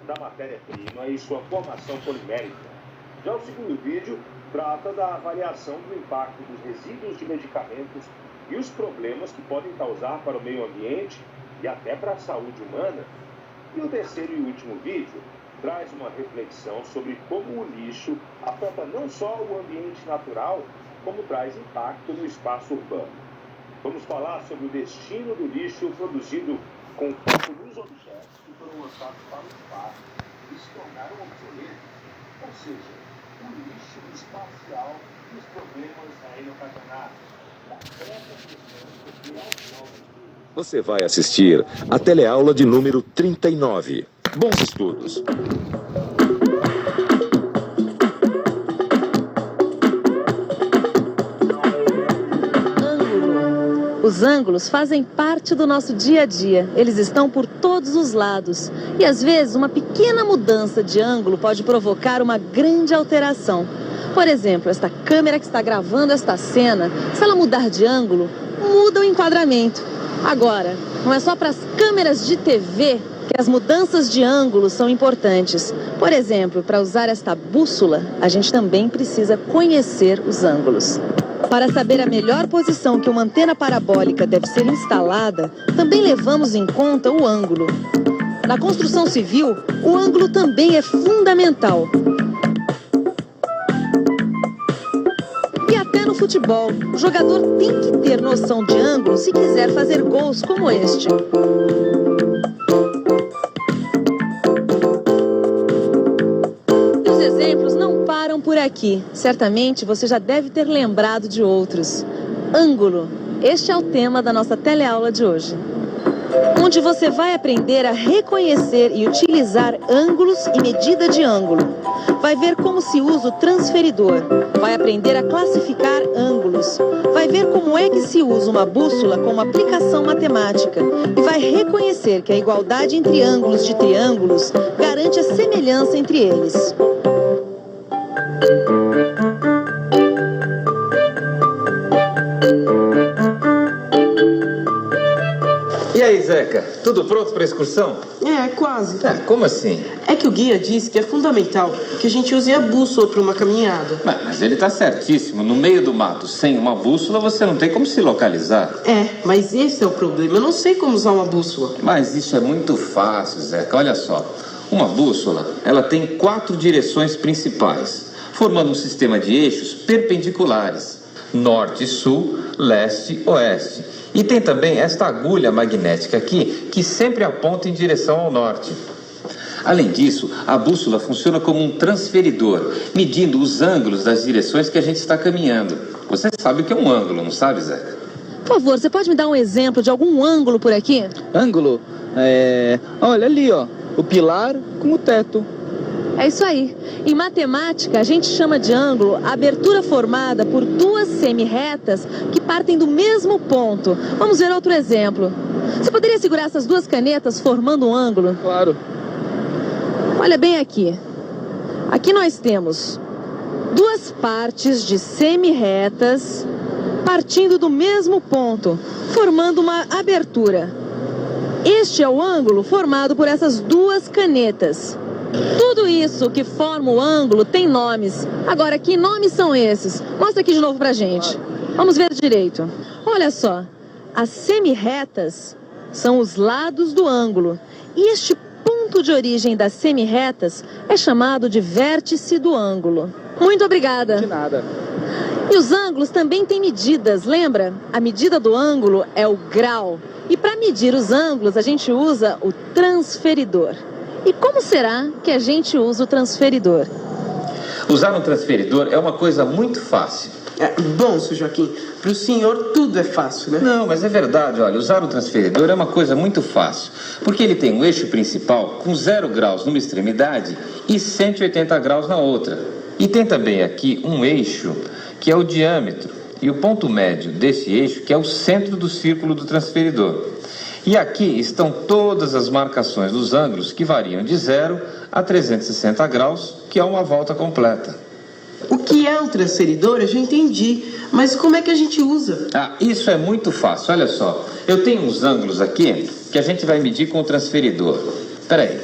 da matéria-prima e sua formação polimérica. Já o segundo vídeo trata da avaliação do impacto dos resíduos de medicamentos e os problemas que podem causar para o meio ambiente e até para a saúde humana. E o terceiro e último vídeo traz uma reflexão sobre como o lixo afeta não só o ambiente natural, como traz impacto no espaço urbano. Vamos falar sobre o destino do lixo produzido com foco nos objetos que foram lançados para o espaço e se tornaram obsoletos, ou seja, o lixo espacial e os problemas a ele ocasionados. Você vai assistir a teleaula de número 39. Bons estudos! Os ângulos fazem parte do nosso dia a dia. Eles estão por todos os lados. E às vezes uma pequena mudança de ângulo pode provocar uma grande alteração. Por exemplo, esta câmera que está gravando esta cena, se ela mudar de ângulo, muda o enquadramento. Agora, não é só para as câmeras de TV que as mudanças de ângulo são importantes. Por exemplo, para usar esta bússola, a gente também precisa conhecer os ângulos. Para saber a melhor posição que uma antena parabólica deve ser instalada, também levamos em conta o ângulo. Na construção civil, o ângulo também é fundamental. E até no futebol, o jogador tem que ter noção de ângulo se quiser fazer gols como este. E os exemplos não param por aqui. Certamente você já deve ter lembrado de outros. Ângulo. Este é o tema da nossa teleaula de hoje, onde você vai aprender a reconhecer e utilizar ângulos e medida de ângulo. Vai ver como se usa o transferidor. Vai aprender a classificar ângulos. Vai ver como é que se usa uma bússola como aplicação matemática. E vai reconhecer que a igualdade entre ângulos de triângulos garante a semelhança entre eles. E aí, Zeca, tudo pronto para a excursão? Quase. Como assim? É que o guia disse que é fundamental que a gente use a bússola para uma caminhada. Mas ele tá certíssimo. No meio do mato, sem uma bússola, você não tem como se localizar. Mas esse é o problema. Eu não sei como usar uma bússola. Mas isso é muito fácil, Zeca. Olha só. Uma bússola, ela tem 4 direções principais, formando um sistema de eixos perpendiculares: norte, sul, leste, oeste. E tem também esta agulha magnética aqui, que sempre aponta em direção ao norte. Além disso, a bússola funciona como um transferidor, medindo os ângulos das direções que a gente está caminhando. Você sabe o que é um ângulo, não sabe, Zeca? Por favor, você pode me dar um exemplo de algum ângulo por aqui? Ângulo? Olha ali, ó. O pilar com o teto. É isso aí. Em matemática, a gente chama de ângulo a abertura formada por duas semi-retas que partem do mesmo ponto. Vamos ver outro exemplo. Você poderia segurar essas duas canetas formando um ângulo? Claro. Olha bem aqui. Aqui nós temos duas partes de semi-retas partindo do mesmo ponto, formando uma abertura. Este é o ângulo formado por essas duas canetas. Tudo isso que forma o ângulo tem nomes. Agora, que nomes são esses? Mostra aqui de novo pra gente. Vamos ver direito. Olha só. As semi-retas são os lados do ângulo. E este ponto de origem das semi-retas é chamado de vértice do ângulo. Muito obrigada. De nada. E os ângulos também têm medidas, lembra? A medida do ângulo é o grau. E para medir os ângulos, a gente usa o transferidor. E como será que a gente usa o transferidor? Usar um transferidor é uma coisa muito fácil. Bom, seu Joaquim, para o senhor tudo é fácil, né? Não, mas é verdade, olha, usar o transferidor é uma coisa muito fácil, porque ele tem um eixo principal com 0 graus numa extremidade e 180 graus na outra. E tem também aqui um eixo que é o diâmetro e o ponto médio desse eixo que é o centro do círculo do transferidor. E aqui estão todas as marcações dos ângulos que variam de 0 a 360 graus, que é uma volta completa. O que é um transferidor eu já entendi, mas como é que a gente usa? Isso é muito fácil, olha só. Eu tenho uns ângulos aqui que a gente vai medir com o transferidor. Espera aí.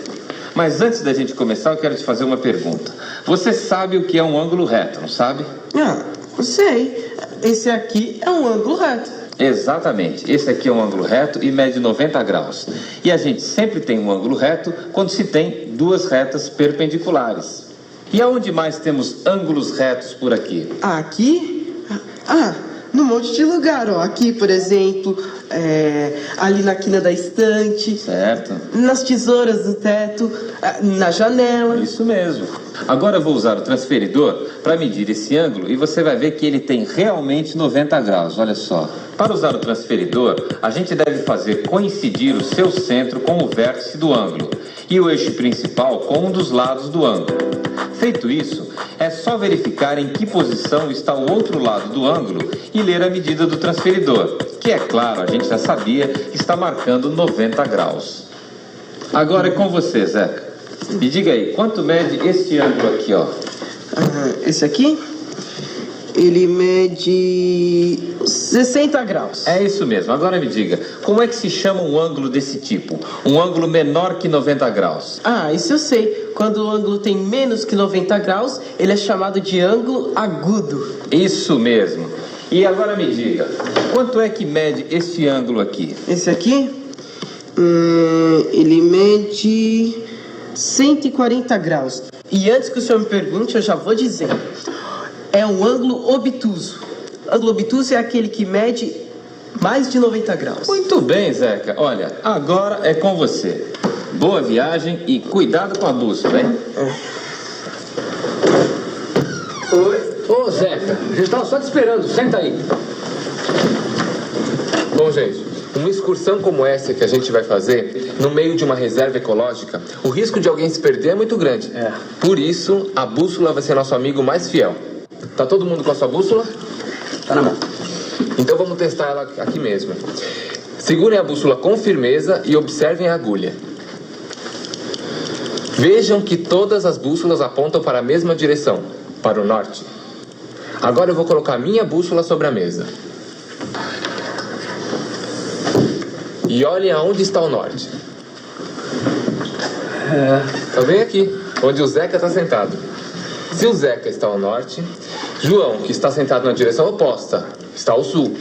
Mas antes da gente começar, eu quero te fazer uma pergunta. Você sabe o que é um ângulo reto, não sabe? Ah, eu sei. Esse aqui é um ângulo reto. Exatamente. Esse aqui é um ângulo reto e mede 90 graus. E a gente sempre tem um ângulo reto quando se tem duas retas perpendiculares. E aonde mais temos ângulos retos por aqui? Aqui? Num monte de lugar, ó. Aqui, por exemplo, ali na quina da estante. Certo. Nas tesouras do teto, na janela. Isso mesmo. Agora eu vou usar o transferidor para medir esse ângulo e você vai ver que ele tem realmente 90 graus, olha só. Para usar o transferidor, a gente deve fazer coincidir o seu centro com o vértice do ângulo e o eixo principal com um dos lados do ângulo. Feito isso, é só verificar em que posição está o outro lado do ângulo e ler a medida do transferidor, que é claro, a gente já sabia que está marcando 90 graus. Agora é com você, Zeca. Me diga aí, quanto mede este ângulo aqui, ó? Esse aqui? Ele mede 60 graus. É isso mesmo. Agora me diga, como é que se chama um ângulo desse tipo? Um ângulo menor que 90 graus? Isso eu sei. Quando o ângulo tem menos que 90 graus, ele é chamado de ângulo agudo. Isso mesmo. E agora me diga, quanto é que mede este ângulo aqui? Esse aqui? Ele mede 140 graus. E antes que o senhor me pergunte, eu já vou dizer. É um ângulo obtuso. Ângulo obtuso é aquele que mede mais de 90 graus. Muito bem, Zeca. Olha, agora é com você. Boa viagem e cuidado com a bússola, hein? Oi. Ô, Zeca, a gente tava só te esperando. Senta aí. Bom, gente, uma excursão como essa que a gente vai fazer, no meio de uma reserva ecológica, o risco de alguém se perder é muito grande. Por isso, a bússola vai ser nosso amigo mais fiel. Tá todo mundo com a sua bússola? Tá na mão. Então vamos testar ela aqui mesmo. Segurem a bússola com firmeza e observem a agulha. Vejam que todas as bússolas apontam para a mesma direção, para o norte. Agora eu vou colocar a minha bússola sobre a mesa. E olhem aonde está o norte. Tá bem aqui, onde o Zeca está sentado. Se o Zeca está ao norte, João, que está sentado na direção oposta, está ao sul.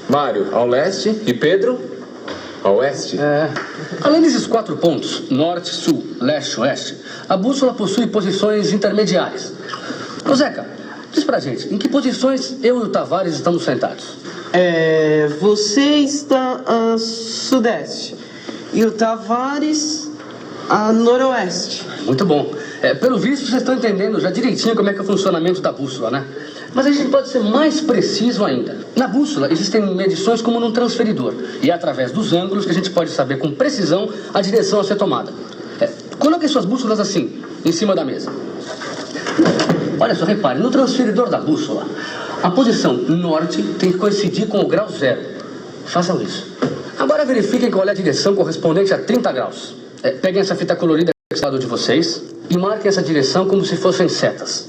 Mário, ao leste. E Pedro, ao oeste. Além desses 4 pontos, norte, sul, leste, oeste, a bússola possui posições intermediárias. Ô, Zeca, diz pra gente, em que posições eu e o Tavares estamos sentados? Você está a sudeste e o Tavares a noroeste. Muito bom. Pelo visto, vocês estão entendendo já direitinho como é que é o funcionamento da bússola, né? Mas a gente pode ser mais preciso ainda. Na bússola existem medições como num transferidor. E é através dos ângulos que a gente pode saber com precisão a direção a ser tomada. Coloquem suas bússolas assim, em cima da mesa. Olha só, repare, no transferidor da bússola, a posição norte tem que coincidir com o grau 0. Façam isso. Agora verifiquem qual é a direção correspondente a 30 graus. Peguem essa fita colorida que está do lado de vocês e marquem essa direção como se fossem setas.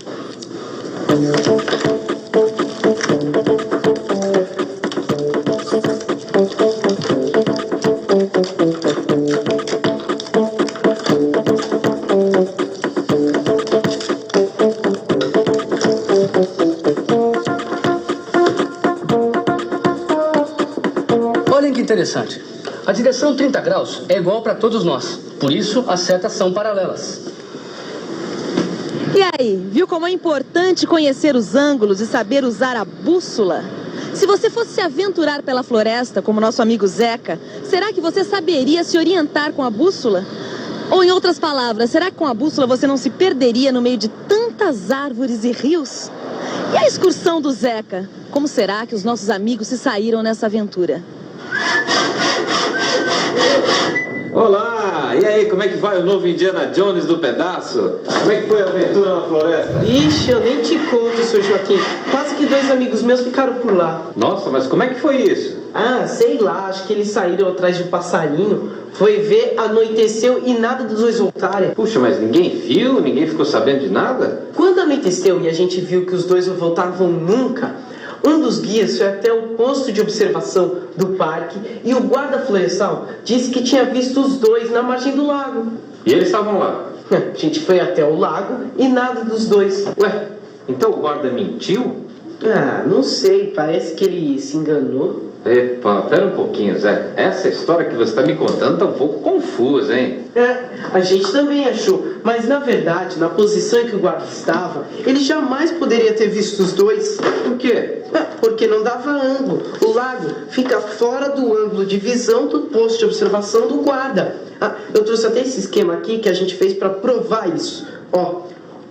Olhem que interessante. A direção 30 graus é igual para todos nós. Por isso, as setas são paralelas. E aí, viu como é importante conhecer os ângulos e saber usar a bússola? Se você fosse se aventurar pela floresta, como nosso amigo Zeca, será que você saberia se orientar com a bússola? Ou, em outras palavras, será que com a bússola você não se perderia no meio de tantas árvores e rios? E a excursão do Zeca? Como será que os nossos amigos se saíram nessa aventura? Olá! E aí, como é que vai o novo Indiana Jones do pedaço? Como é que foi a aventura na floresta? Ixi, eu nem te conto, Sr. Joaquim. Quase que 2 amigos meus ficaram por lá. Nossa, mas como é que foi isso? Sei lá, acho que eles saíram atrás de um passarinho. Foi ver, anoiteceu e nada dos 2 voltarem. Puxa, mas ninguém viu? Ninguém ficou sabendo de nada? Quando anoiteceu e a gente viu que os 2 não voltavam nunca, um dos guias foi até o posto de observação do parque e o guarda florestal disse que tinha visto os 2 na margem do lago. E eles estavam lá. A gente foi até o lago e nada dos dois. Ué, então o guarda mentiu? Ah, não sei, parece que ele se enganou. Epa, pera um pouquinho, Zé. Essa história que você está me contando tá um pouco confusa, hein? A gente também achou, mas na verdade, na posição em que o guarda estava, ele jamais poderia ter visto os dois. Por quê? Porque não dava ângulo. O lago fica fora do ângulo de visão do posto de observação do guarda. Eu trouxe até esse esquema aqui que a gente fez para provar isso. Ó,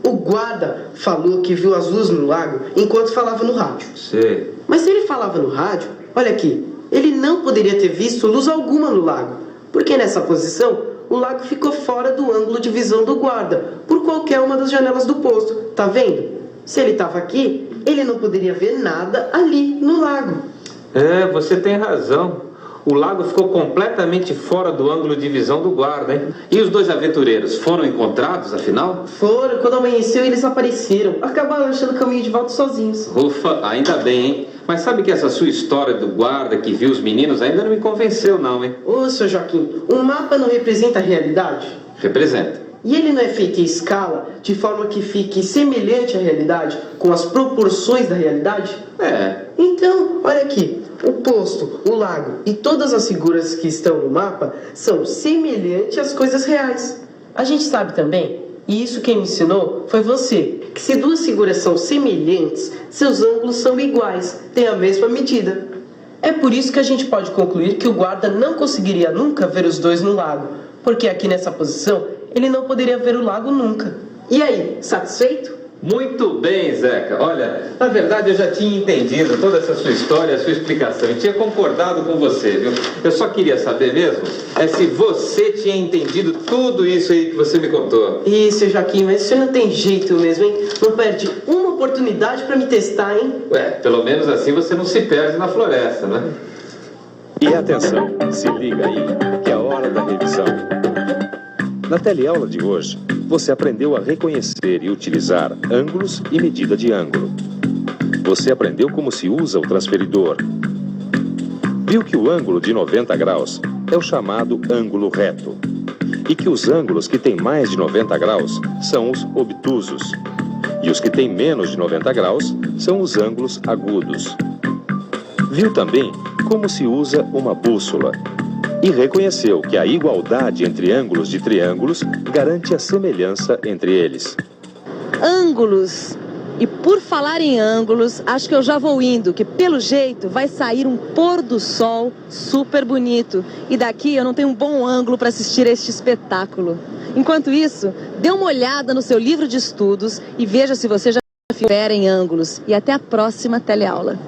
o guarda falou que viu as luzes no lago enquanto falava no rádio. Sei. Mas se ele falava no rádio, olha aqui, ele não poderia ter visto luz alguma no lago, porque nessa posição o lago ficou fora do ângulo de visão do guarda, por qualquer uma das janelas do posto. Tá vendo? Se ele estava aqui, ele não poderia ver nada ali no lago. Você tem razão. O lago ficou completamente fora do ângulo de visão do guarda, hein? E os dois aventureiros foram encontrados, afinal? Foram, quando amanheceu eles apareceram. Acabaram achando o caminho de volta sozinhos. Ufa, ainda bem, hein? Mas sabe que essa sua história do guarda que viu os meninos ainda não me convenceu não, hein? Ô, seu Joaquim, um mapa não representa a realidade? Representa. E ele não é feito em escala, de forma que fique semelhante à realidade, com as proporções da realidade? Então, olha aqui, o posto, o lago e todas as figuras que estão no mapa são semelhantes às coisas reais. A gente sabe também, e isso quem me ensinou foi você, que se duas figuras são semelhantes, seus ângulos são iguais, têm a mesma medida. É por isso que a gente pode concluir que o guarda não conseguiria nunca ver os dois no lago, porque aqui nessa posição ele não poderia ver o lago nunca. E aí, satisfeito? Muito bem, Zeca. Olha, na verdade eu já tinha entendido toda essa sua história, a sua explicação. Eu tinha concordado com você, viu? Eu só queria saber mesmo se você tinha entendido tudo isso aí que você me contou. Isso, Joaquim, mas você não tem jeito mesmo, hein? Não perde uma oportunidade pra me testar, hein? Pelo menos assim você não se perde na floresta, né? E atenção, se liga aí, que é a hora da revisão. Na teleaula de hoje, você aprendeu a reconhecer e utilizar ângulos e medida de ângulo. Você aprendeu como se usa o transferidor. Viu que o ângulo de 90 graus é o chamado ângulo reto. E que os ângulos que têm mais de 90 graus são os obtusos. E os que têm menos de 90 graus são os ângulos agudos. Viu também como se usa uma bússola. E reconheceu que a igualdade entre ângulos de triângulos garante a semelhança entre eles. Ângulos. E por falar em ângulos, acho que eu já vou indo, que pelo jeito vai sair um pôr do sol super bonito. E daqui eu não tenho um bom ângulo para assistir a este espetáculo. Enquanto isso, dê uma olhada no seu livro de estudos e veja se você já fera em ângulos. E até a próxima teleaula.